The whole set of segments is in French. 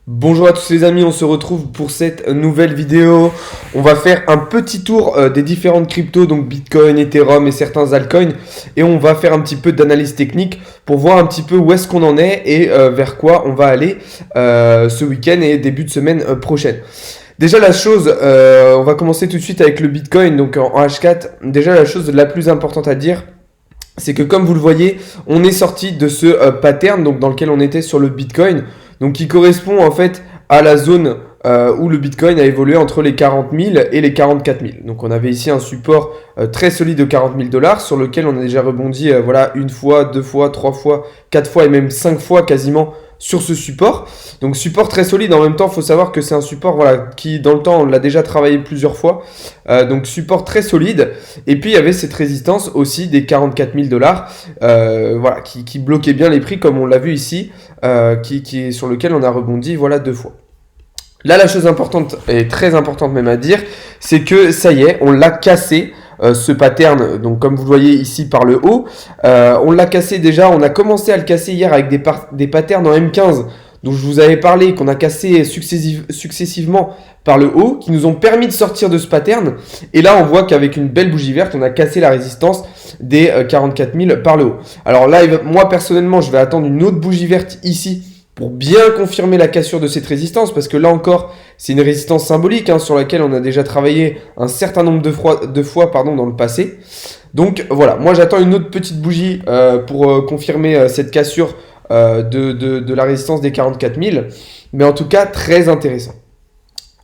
Bonjour à tous les amis, on se retrouve pour cette nouvelle vidéo. On va faire un petit tour des différentes cryptos, donc Bitcoin, Ethereum et certains altcoins. Et on va faire un petit peu d'analyse technique pour voir un petit peu où est-ce qu'on en est et vers quoi on va aller ce week-end et début de semaine prochaine. Déjà la chose, on va commencer tout de suite avec le Bitcoin, donc en H4. Déjà la chose la plus importante à dire, c'est que comme vous le voyez, on est sorti de ce pattern donc dans lequel on était sur le Bitcoin, donc qui correspond en fait à la zone où le Bitcoin a évolué entre les 40 000 et les 44 000. Donc on avait ici un support très solide de 40 000 dollars sur lequel on a déjà rebondi voilà, une fois, deux fois, trois fois, quatre fois et même cinq fois quasiment sur ce support. Donc support très solide. En même temps, il faut savoir que c'est un support voilà, qui dans le temps on l'a déjà travaillé plusieurs fois. Donc support très solide. Et puis il y avait cette résistance aussi des 44 000 dollars voilà, qui bloquait bien les prix comme on l'a vu ici, sur lequel on a rebondi voilà, deux fois. Là, la chose importante, et très importante même à dire, c'est que ça y est, on l'a cassé, ce pattern, donc comme vous le voyez ici par le haut. On l'a cassé déjà, on a commencé à le casser hier avec des patterns en M15, dont je vous avais parlé, qu'on a cassé successivement par le haut, qui nous ont permis de sortir de ce pattern. Et là, on voit qu'avec une belle bougie verte, on a cassé la résistance des 44 000 par le haut. Alors là, moi personnellement, je vais attendre une autre bougie verte ici, pour bien confirmer la cassure de cette résistance, parce que là encore, c'est une résistance symbolique sur laquelle on a déjà travaillé un certain nombre de fois dans le passé. Donc voilà, moi j'attends une autre petite bougie pour confirmer cette cassure de la résistance des 44 000, mais en tout cas très intéressant.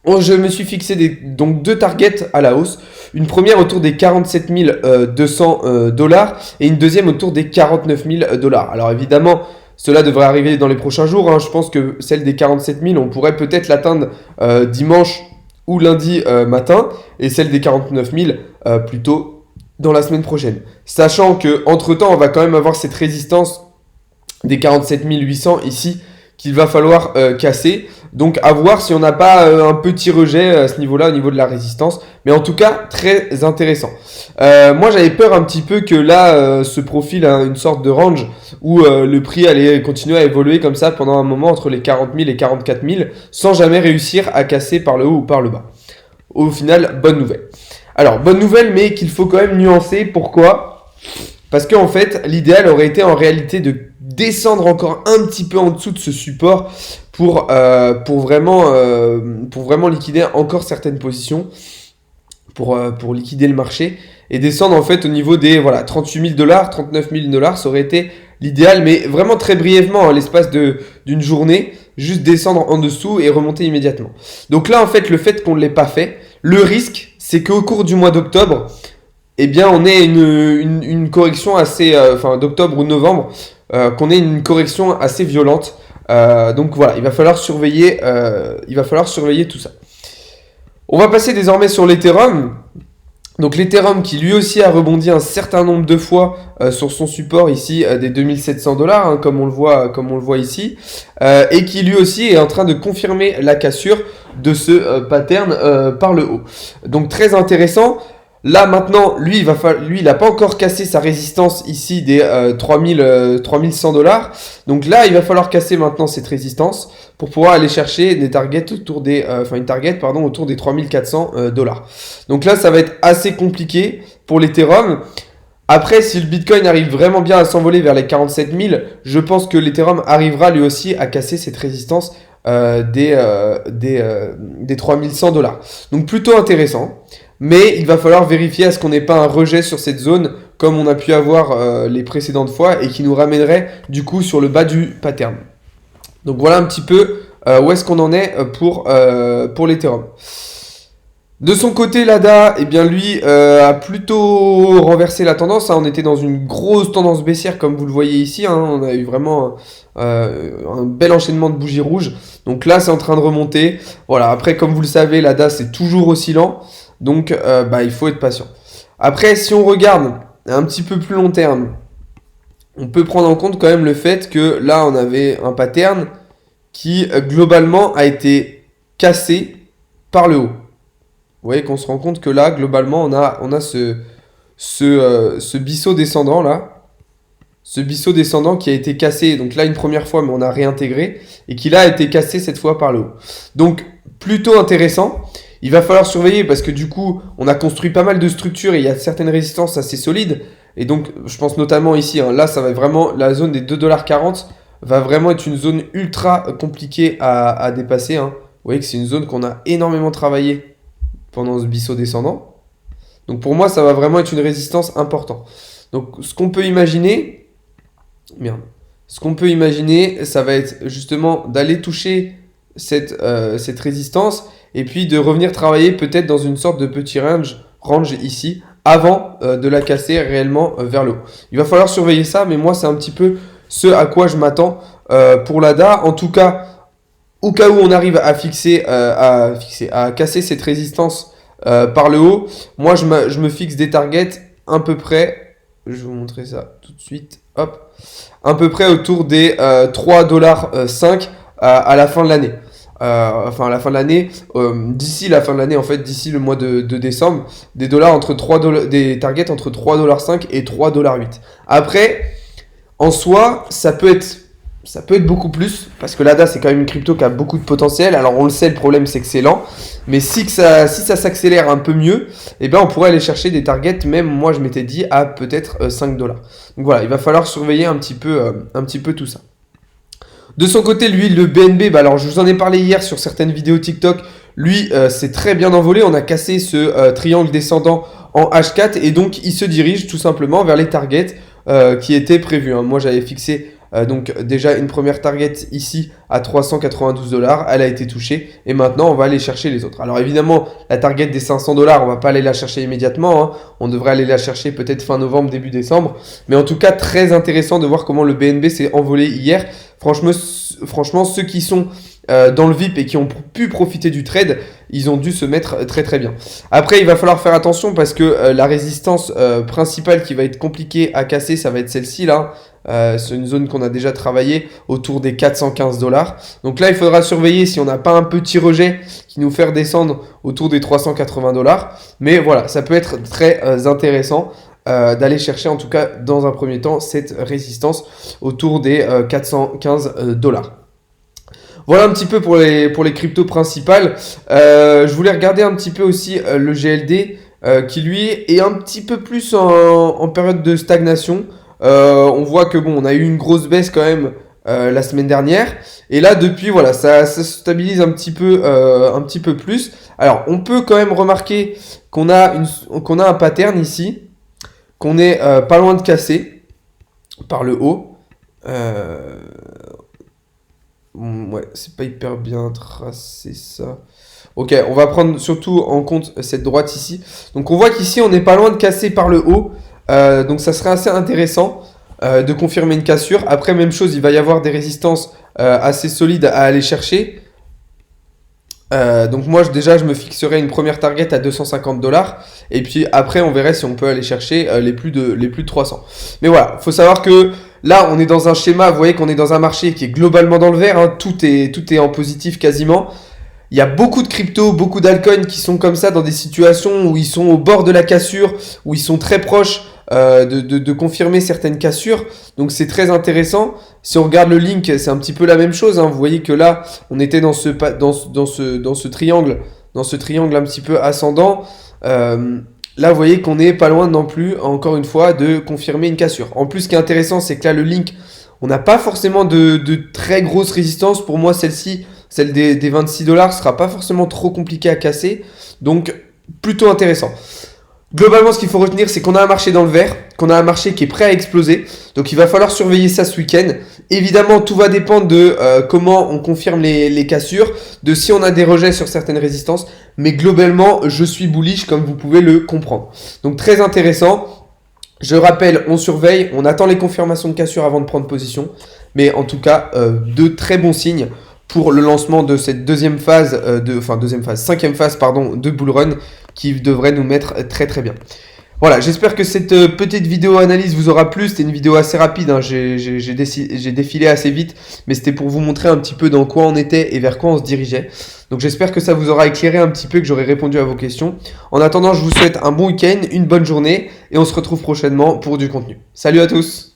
Je me suis fixé donc deux targets à la hausse. Une première autour des 47 200 dollars et une deuxième autour des 49 000 dollars. Alors évidemment, cela devrait arriver dans les prochains jours. Je pense que celle des 47 000, on pourrait peut-être l'atteindre dimanche ou lundi matin. Et celle des 49 000 plutôt dans la semaine prochaine. Sachant qu'entre-temps, on va quand même avoir cette résistance des 47 800 ici qu'il va falloir casser. Donc à voir si on n'a pas un petit rejet à ce niveau-là, au niveau de la résistance. Mais en tout cas, très intéressant. Moi, j'avais peur un petit peu que là, se profile une sorte de range où le prix allait continuer à évoluer comme ça pendant un moment entre les 40 000 et 44 000 sans jamais réussir à casser par le haut ou par le bas. Au final, bonne nouvelle. Alors, bonne nouvelle, mais qu'il faut quand même nuancer. Pourquoi ? Parce qu'en fait, l'idéal aurait été en réalité de descendre encore un petit peu en dessous de ce support pour vraiment liquider encore certaines positions, pour liquider le marché et descendre en fait au niveau des 38 000 dollars, 39 000 dollars, ça aurait été l'idéal, mais vraiment très brièvement, à l'espace d'une journée, juste descendre en dessous et remonter immédiatement. Donc là, en fait, le fait qu'on ne l'ait pas fait, le risque, c'est qu'au cours du mois d'octobre, eh bien, on ait une correction assez, d'octobre ou novembre, qu'on ait une correction assez violente. Donc voilà, il va falloir surveiller tout ça. On va passer désormais sur l'Ethereum. Donc l'Ethereum qui lui aussi a rebondi un certain nombre de fois sur son support ici des 2700 dollars, comme on le voit ici, et qui lui aussi est en train de confirmer la cassure de ce pattern par le haut. Donc très intéressant. Là maintenant, lui, il n'a pas encore cassé sa résistance ici des 3100 dollars. Donc là, il va falloir casser maintenant cette résistance pour pouvoir aller chercher des targets autour des, autour des 3400 dollars. Donc là, ça va être assez compliqué pour l'Ethereum. Après, si le Bitcoin arrive vraiment bien à s'envoler vers les 47 000, je pense que l'Ethereum arrivera lui aussi à casser cette résistance des 3100 dollars. Donc plutôt intéressant. Mais il va falloir vérifier à ce qu'on n'ait pas un rejet sur cette zone comme on a pu avoir les précédentes fois et qui nous ramènerait du coup sur le bas du pattern. Donc voilà un petit peu où est-ce qu'on en est pour l'Ethereum. De son côté, l'ADA, eh bien lui a plutôt renversé la tendance. On était dans une grosse tendance baissière comme vous le voyez ici. On a eu vraiment un bel enchaînement de bougies rouges. Donc là, c'est en train de remonter. Voilà. Après, comme vous le savez, l'ADA, c'est toujours oscillant. Donc, il faut être patient. Après, si on regarde un petit peu plus long terme, on peut prendre en compte quand même le fait que là, on avait un pattern qui, globalement, a été cassé par le haut. Vous voyez qu'on se rend compte que là, globalement, on a ce biseau descendant, là. ce biseau descendant qui a été cassé, donc là une première fois, mais on a réintégré, et qui là a été cassé cette fois par le haut. Donc plutôt intéressant. Il va falloir surveiller parce que du coup, on a construit pas mal de structures et il y a certaines résistances assez solides. Et donc, je pense notamment ici, hein, là, ça va être vraiment, la zone des 2,40$ va vraiment être une zone ultra compliquée à dépasser. Hein. Vous voyez que c'est une zone qu'on a énormément travaillé pendant ce biseau descendant. Donc pour moi, ça va vraiment être une résistance importante. Donc ce qu'on peut imaginer, ça va être justement d'aller toucher cette résistance et puis de revenir travailler peut-être dans une sorte de petit range ici avant de la casser réellement vers le haut. Il va falloir surveiller ça, mais moi c'est un petit peu ce à quoi je m'attends pour l'ADA. En tout cas, au cas où on arrive à casser cette résistance par le haut, moi je me fixe des targets à peu près, je vais vous montrer ça tout de suite, hop, à peu près autour des 3,5$ à la fin de l'année. Enfin à la fin de l'année, d'ici la fin de l'année en fait, d'ici le mois de décembre, des targets entre 3,5$ et 3,8$. Après, en soi, ça peut être beaucoup plus, parce que l'ADA c'est quand même une crypto qui a beaucoup de potentiel. Alors on le sait, le problème c'est que c'est lent, mais si ça s'accélère un peu mieux, eh ben on pourrait aller chercher des targets, même moi je m'étais dit à peut-être 5$. Donc voilà, il va falloir surveiller un petit peu tout ça. De son côté, lui, le BNB, alors je vous en ai parlé hier sur certaines vidéos TikTok, lui c'est très bien envolé, on a cassé ce triangle descendant en H4 et donc il se dirige tout simplement vers les targets qui étaient prévus. Hein. Moi j'avais fixé donc déjà une première target ici à 392$, elle a été touchée et maintenant on va aller chercher les autres. Alors évidemment la target des 500$, on va pas aller la chercher immédiatement, hein. On devrait aller la chercher peut-être fin novembre, début décembre, mais en tout cas très intéressant de voir comment le BNB s'est envolé hier. Franchement ceux qui sont dans le VIP et qui ont pu profiter du trade, ils ont dû se mettre très très bien. Après il va falloir faire attention parce que la résistance principale qui va être compliquée à casser, ça va être celle-ci là. C'est une zone qu'on a déjà travaillé autour des 415$. Donc là il faudra surveiller si on n'a pas un petit rejet qui nous fait descendre autour des 380$. Mais voilà, ça peut être très intéressant d'aller chercher en tout cas dans un premier temps cette résistance autour des 415$. Voilà un petit peu pour les cryptos principales. Je voulais regarder un petit peu aussi le GLD qui lui est un petit peu plus en période de stagnation. On voit que bon, on a eu une grosse baisse quand même la semaine dernière. Et là depuis voilà, ça se stabilise un petit peu plus. Alors on peut quand même remarquer qu'on a un pattern ici, qu'on est pas loin de casser par le haut. Ouais, c'est pas hyper bien tracé ça. Ok, on va prendre surtout en compte cette droite ici. Donc on voit qu'ici on n'est pas loin de casser par le haut. Donc ça serait assez intéressant de confirmer une cassure. Après même chose, il va y avoir des résistances assez solides à aller chercher. Donc moi déjà je me fixerai une première target à 250$. Et puis après on verrait si on peut aller chercher les plus de 300. Mais voilà, faut savoir que là on est dans un schéma, vous voyez qu'on est dans un marché qui est globalement dans le vert, hein. Tout est en positif quasiment. Il y a beaucoup de cryptos, beaucoup d'altcoins qui sont comme ça dans des situations où ils sont au bord de la cassure, où ils sont très proches de confirmer certaines cassures. Donc c'est très intéressant. Si on regarde le link, c'est un petit peu la même chose, hein. Vous voyez que là, on était dans ce triangle un petit peu ascendant. Là, vous voyez qu'on n'est pas loin non plus, encore une fois, de confirmer une cassure. En plus, ce qui est intéressant, c'est que là, le link, on n'a pas forcément de très grosse résistance. Pour moi, celle-ci, celle des 26$, sera pas forcément trop compliquée à casser. Donc, plutôt intéressant. Globalement, ce qu'il faut retenir, c'est qu'on a un marché dans le vert, qu'on a un marché qui est prêt à exploser. Donc, il va falloir surveiller ça ce week-end. Évidemment, tout va dépendre de comment on confirme les cassures, de si on a des rejets sur certaines résistances. Mais globalement, je suis bullish, comme vous pouvez le comprendre. Donc, très intéressant. Je rappelle, on surveille, on attend les confirmations de cassure avant de prendre position. Mais en tout cas, de très bons signes pour le lancement de cette cinquième phase de bull run qui devrait nous mettre très très bien. Voilà, j'espère que cette petite vidéo analyse vous aura plu. C'était une vidéo assez rapide, hein. J'ai défilé assez vite, mais c'était pour vous montrer un petit peu dans quoi on était et vers quoi on se dirigeait. Donc j'espère que ça vous aura éclairé un petit peu, que j'aurai répondu à vos questions. En attendant, je vous souhaite un bon week-end, une bonne journée et on se retrouve prochainement pour du contenu. Salut à tous!